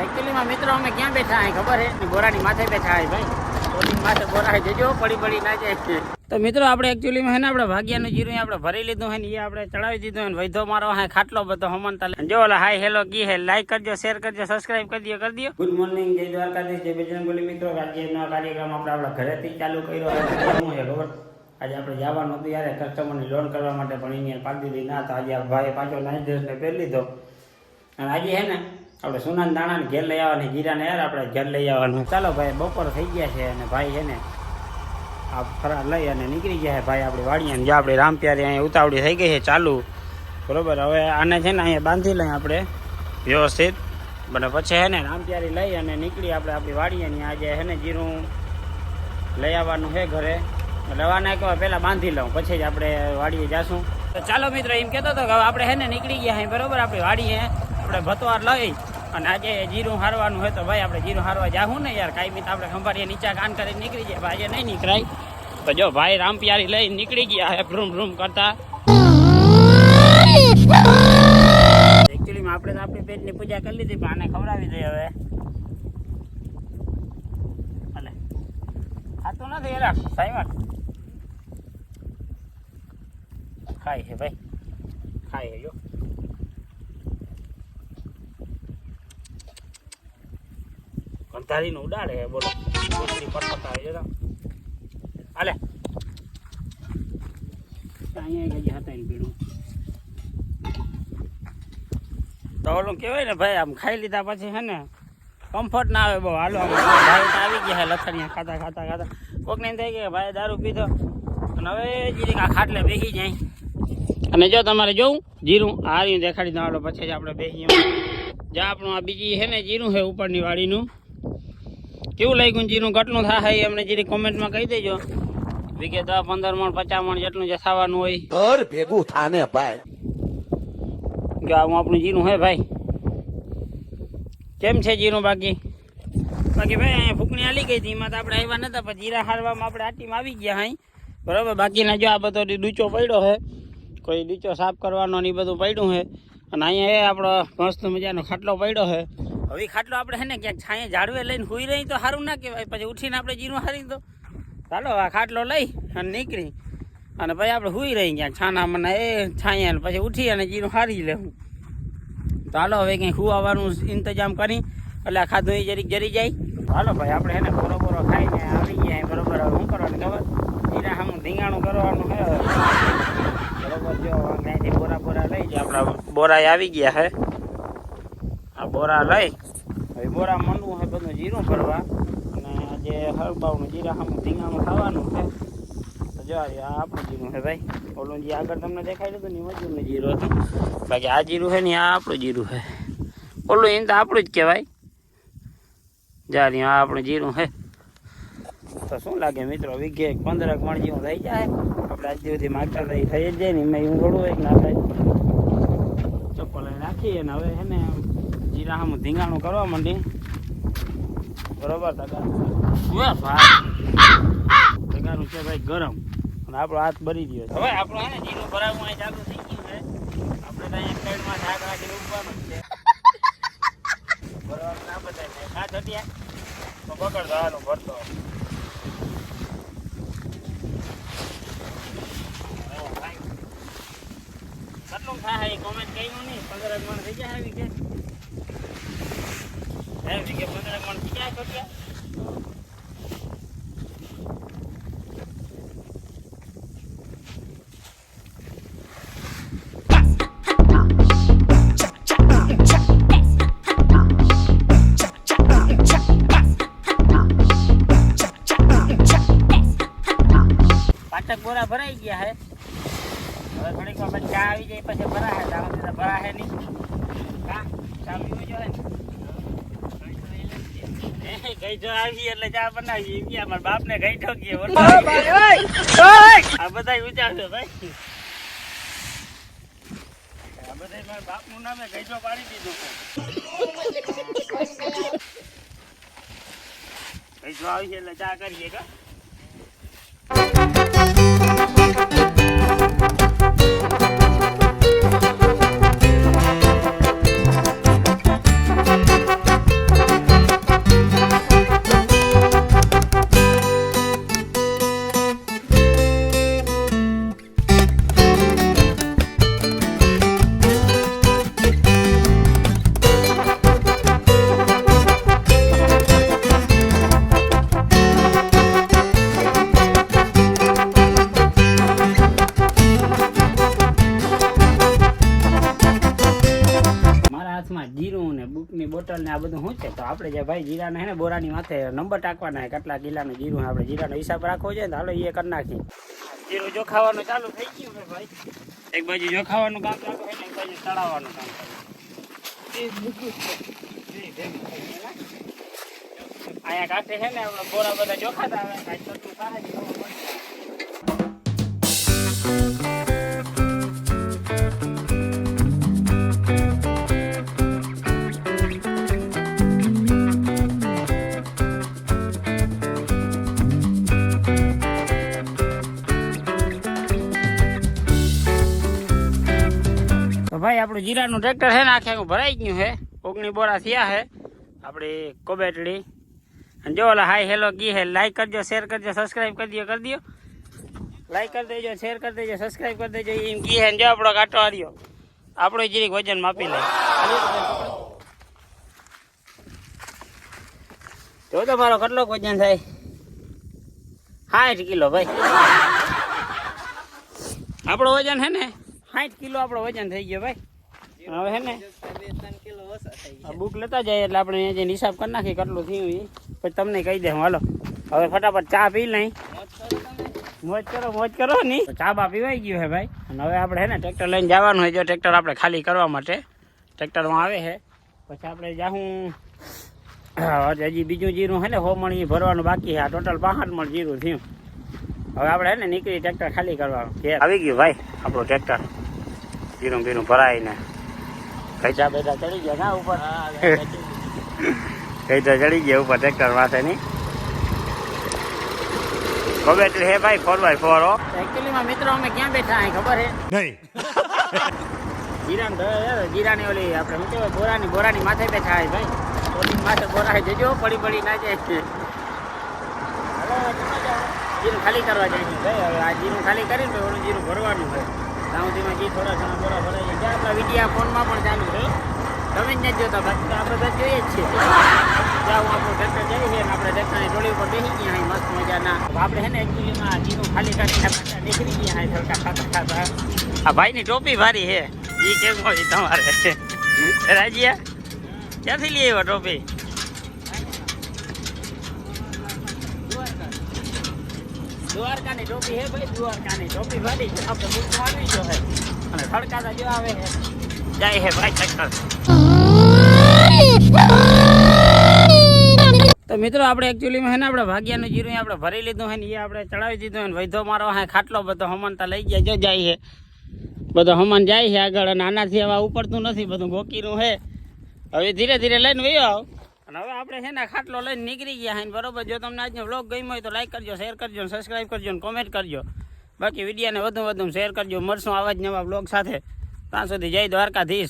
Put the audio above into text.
એકચ્યુઅલીમાં મિત્રો અમે ક્યાં બેઠા હે ખબર હે? બોરાની માથે બેઠા હે ભાઈ. બોરાની માથે બોરા હે, જજો પડી ના જાય. તો મિત્રો આપણે એકચ્યુઅલીમાં હે ને આપણે ભાગ્યાનું જીરું આપણે ભરી લીધું હે ને એ આપણે ચડાવી દીધું હે ને વૈધો મારો હે ખાટલો બધો હમનતા જો ઓલા હાય હેલો કી હે, લાઈક કરજો, શેર કરજો, સબસ્ક્રાઇબ કરી દો. ગુડ મોર્નિંગ, જય દ્વારકાધીશ, જય બજરંગબલી. મિત્રો રાજ્યનો કાર્યક્રમ આપણે આપણા ઘરેથી ચાલુ કર્યો હે. શું હે ખબર? આજે આપણે જવાનું હતું યાર કસ્ટમરની લોન કરવા માટે, પણ એને પાડી દીધી ના. તો આજે ભાઈ પાછો નાઈ ડ્રેસને પહેરી લીધો અને આજે હે ને આપણે સોનાના દાણાને ઘેર લઈ આવવાની, જીરાને યાર આપણે ઘેર લઈ આવવાનું. ચાલો ભાઈ, બપોર થઈ ગયા છે અને ભાઈ છે ને આ ફરાર લઈ અને નીકળી ગયા છે ભાઈ આપણે વાડીએ. જ્યાં આપણે રામપ્યારી અહીંયા ઉતાવળી થઈ ગઈ છે ચાલુ, બરોબર. હવે આને છે ને અહીંયા બાંધી લઈએ આપણે વ્યવસ્થિત, અને પછી હે ને રામપ્યારી લઈ અને નીકળી આપણે આપણી વાડીએ. આજે હે ને જીરું લઈ આવવાનું છે ઘરે. રવાના કહો પહેલાં બાંધી લઉં, પછી જ આપણે વાડીએ જાશું. તો ચાલો મિત્રો, એમ કહેતો હતો કે હવે આપણે હે ને નીકળી ગયા છે બરોબર આપણી વાડીએ. આપણે ભતવાર લઈ અને આજે જીરું હારવાનું હોય તો ભાઈ આપણે જીરું હારવા જાવું ને યાર. કાંઈ બી આપણે ખંભાળીએ નીચા કાન કરીને નીકળી જાય, ભાઈ આજે નહીં નીકળાય. તો જો ભાઈ રામપ્યારી લઈ નીકળી ગયા હે ભ્રૂમ ભ્રૂમ કરતા. એકચ્યુઅલીમાં આપણે તો આપણી પેટની પૂજા કરી લીધી, પણ આને ખવડાવી દઈએ હવે. ભલે ખાતું નથી યાર સાઈમર. ખાય છે ભાઈ, ખાય છે જો. કંટાળીને ઉડાડે છે બોલો. પટપટ આવે છે હાલે અહીંયા ગઈ હતા એને પીડું. તો ઓલું કહેવાય ને ભાઈ, આમ ખાઈ લીધા પછી છે ને કમ્ફર્ટ ના આવે બહુ. હાલો ભાઈ આવી ગયા લથડિયા ખાતા ખાતા ખાતા. કોકને એમ થાય કે ભાઈ દારૂ પીધો અને હવે જીરીક આ ખાટલે બેસી જાય. અને જો તમારે જોવું જીરું આ રહ્યું દેખાડી દો, હાલો પછી જ આપણે બેસીએ. જ્યાં આપણું આ બીજી છે ને જીરું છે ઉપરની વાડીનું. કેવું લાગ્યું જીરું, કેટલું થાય એ અમને જીરી કોમેન્ટમાં કહી દેજો. વીઘે 10, 15 મણ 50 મણ જેટલું જે થવાનું હોય ઘર ભેગું થાને ભાઈ. કે આવું આપણું જીરું હે ભાઈ. કેમ છે જીરું? બાકી ભાઈ અહીંયા ફૂકણી હાલી ગઈ હતી, એમાં તો આપણે આવ્યા નતા, પણ જીરા હારવામાં આપણે આટીમાં આવી ગયા હાઈ બરોબર. બાકીના જો આ બધો ડૂચો પડ્યો છે, કોઈ ડૂચો સાફ કરવાનો ને એ બધું પડ્યું છે. અને અહીંયા એ આપણો મસ્ત મજાનો ખાટલો પડ્યો છે. હવે ખાટલો આપણે છે ને ક્યાંક છાંયે ઝાડવે લઈને સુઈ રહી તો સારું ના કહેવાય. પછી ઉઠીને આપણે જીરું હારી તો ચાલો આ ખાટલો લઈ અને નીકળી અને પછી આપણે સુઈ રહી ક્યાંક છાના મને એ છાંયા ને પછી ઉઠી અને જીરું હારી લેવું. ચાલો હવે કંઈ સુવાનું ઇંતજામ કરી એટલે આ ખાધું એ જરીક જરી જાય. ચાલો ભાઈ આપણે છે ને બોરો ખાઈને આવી ગયા બરોબર. હવે શું કરવાનું ખબર? જીરા સામું ધીંગાણું કરવાનું છે બરોબર. જો ત્યાંથી બોરા લઈ જાય. આપણા બોરા આવી ગયા છે. આ બોરા લઈ હવે બોરા મંડવું છે બધું જીરું ભરવા. અને આજે હળબાવનું જીરા સામું ધીંગાણું ખાવાનું છે. તો જો આ આપણું જીરું છે ભાઈ. ઓલું જે આગળ તમને દેખાડ્યું હતું ને મજૂરનું જીરું હતું. બાકી આ જીરું છે ને આ આપણું જીરું છે. ઓલું એમ તો આપણું જ કહેવાય. જારી આ આપણું જીરું છે. તો શું લાગે મિત્રો, વીઘે 15 મણ જેવું થઈ જાય. આપણે આજ સુધી માગતા થઈ જ જાય ને એમાં એવું થોડું હોય ના થાય. ચપ્પલ રાખીએ ને હવે છે ને જીરા સામું ધીંગાણું કરવા માંડી બરોબર. તગારું છે ભાઈ ગરમ અને આપણો હાથ ભરી ગયો. હવે આપણો હે ને જીરું ભરાવું અહીં ચાલુ થઈ ગયું છે. આપણે તો અહીંયા સાઈડમાં ધાક રાખીને ઉભવાનું જ છે. ભરવાનું ના બધાય ખા ધટિયા તો પકડતો હાલું ભરતો. કેટલું થાય એ કોમેન્ટ કર્યું નહીં. 15 મણ થઈ જાય વીઘે. વીઘે 15 મણ થઈ જાય ખોટ્યા. બોરા ભરાઈ ગયા હે. હવે થોડીક વાર ચા આવી જાય પછી ભરાશે. ત્યાં ભરાશે નહીં. હા ચા પીવું જોઈએ ને. ગઈઠો આવી એટલે ચા બનાવી ગયા. મારા બાપ ને ગઈઠો ગયો આ બધા વિચારશે ભાઈ. આ બધા મારા બાપ નું નામે ગઈઠો પાડી દીધું. ગઈઠો આવી એટલે ચા કરીએ કા. ને આ બધું શું છે. તો આપણે જે ભાઈ જીરાને હે ને બોરાની માથે નંબર ટાંકવાના છે કેટલા કિલાનું જીરું આપણે જીરાનો હિસાબ રાખવો છે. તો હાલો એ કરી નાખીએ. જીરું જોખાવાનું ચાલુ થઈ ગયું છે ભાઈ. એક બાજુ જોખાવાનું કામ ચાલુ છે ને એક બાજુ તળાવવાનું કામ ચાલુ. અહીંયા કાંઠે છે ને આપણે બોરા બધા જોખાતા આવે કાંઈ ચટું થાય ખબર પડે. ભાઈ આપણું જીરાનું ટ્રેક્ટર છે ને આખે આખું ભરાઈ ગયું છે. 19 બોરા થયા છે આપણી કોબેટડી. અને જો ઓલા હાય હેલો કી હે. લાઈક કરજો, શેર કરજો, સબસ્ક્રાઈબ કરી દો. લાઈક કરી દેજો, શેર કરી દેજો, સબસ્ક્રાઈબ કરી દેજો એમ કી હે. જો આપણો કાંટો આવ્યો. આપણો જીરીક વજન માપી લે. જો તો મારો કેટલો વજન થાય 60 કિલો ભાઈ. આપણો વજન હે ને 60 કિલો આપણો વજન થઈ ગયો ભાઈ. હવે હે ને બુક લેતા જાય એટલે આપણે અહીંયા જઈને હિસાબ કરી નાખીએ કેટલું થયું એ પછી તમને કહી દે. હાલો હવે ફટાફટ ચા પી લઈ. મોજ કરો ની. ચા બા પીવાઈ ગયું હે ભાઈ. અને હવે આપણે હે ને ટ્રેક્ટર લઈને જવાનું હોય. જો ટ્રેક્ટર આપણે ખાલી કરવા માટે ટ્રેક્ટરમાં આવે છે. પછી આપણે જાઉં હજી બીજું જીરું હે ને 100 મણ ભરવાનું બાકી છે. આ ટોટલ 65 મણ જીરું થયું. હવે આપણે હે ને નીકળી ટ્રેક્ટર ખાલી કરવાનું. આવી ગયું ભાઈ આપણું ટ્રેક્ટર. જીરું બીરું ભરાઈને કૈચા બેઠા ચડી ગયા ના ઉપર. કૈચા ચડી ગયા ઉપર ટ્રેક્ટર માથે ની. કોબેટરી હે ભાઈ 4x4. એકચ્યુઅલીમાં મિત્રો અમે ક્યાં બેઠા હે ખબર હે નહીં. જીરાની ઓલી આપણે શું કહેવાય બોરાની માથે બેઠા હે ભાઈ. બોરીની માથે બોરા હે. જજો પડી ના જાય. જીરું ખાલી કરવા જાય છે ભાઈ. હવે આ જીરું ખાલી કરીને તો ઓલું જીરું ભરવાનું હોય. ત્યાં સુધીમાં જે થોડા ઘણા બોરા ભરાઈ જાય. જ્યાં આપણા વિડીયા ફોનમાં પણ ચાલુ છે. તમે જ નથી જોતા બાકી તો આપણે બધા જોઈએ જ છીએ. જ્યાં હું આપણું ટ્રેક્ટર જઈએ છીએ ને આપણે ટ્રેક્ટરની ટોળી ઉપર બેસી ગયા અહીં મસ્ત મજાના. આપણે છે ને એકચ્યુઅલીમાં જીરું ખાલી કરીને નીકળી ગયા અહીં સરકાર ખાતા. આ ભાઈની ટોપી ભારી છે. એ કેમ હોય તમારે રાજીયા ક્યાંથી લઈ આવ્યો ટોપી? દ્વારકાની ટોપી હે ભાઈ. દ્વારકાની ટોપી ભારી છે. આપણે બુકમાં આવી ગયો હે અને ખડકાતા જો આવે હે જાય હે ભાઈ ટ્રેક્ટર. તો મિત્રો આપણે એકચ્યુઅલીમાં હે ને આપણે ભાગ્યાનું જીરું આપણે ભરી લીધું હે ને એ આપણે ચડાવી દીધું હે. વૈધો મારો હે ખાટલો બધો હમણતા લઈ ગયા જો જાય છે. બધો હમણ જાય છે આગળ. અને આનાથી હવે ઉપડતું નથી. બધું ગોકીનું હે. હવે ધીરે ધીરે લઈને વયો આવ. અને હવે આપણે છે ને ખાટલો લઈને નીકળી ગયા હે બરોબર. જો તમને આજનો વ્લોગ ગમ્યો હોય તો લાઈક કરજો, શેર કરજો, સબસ્ક્રાઈબ કરજો અને કોમેન્ટ કરજો. બાકી વિડીયોને વધુ શેર કરજો. મળશું આવા જ નવા વ્લોગ સાથે. ત્યાં સુધી જય દ્વારકાધીશ.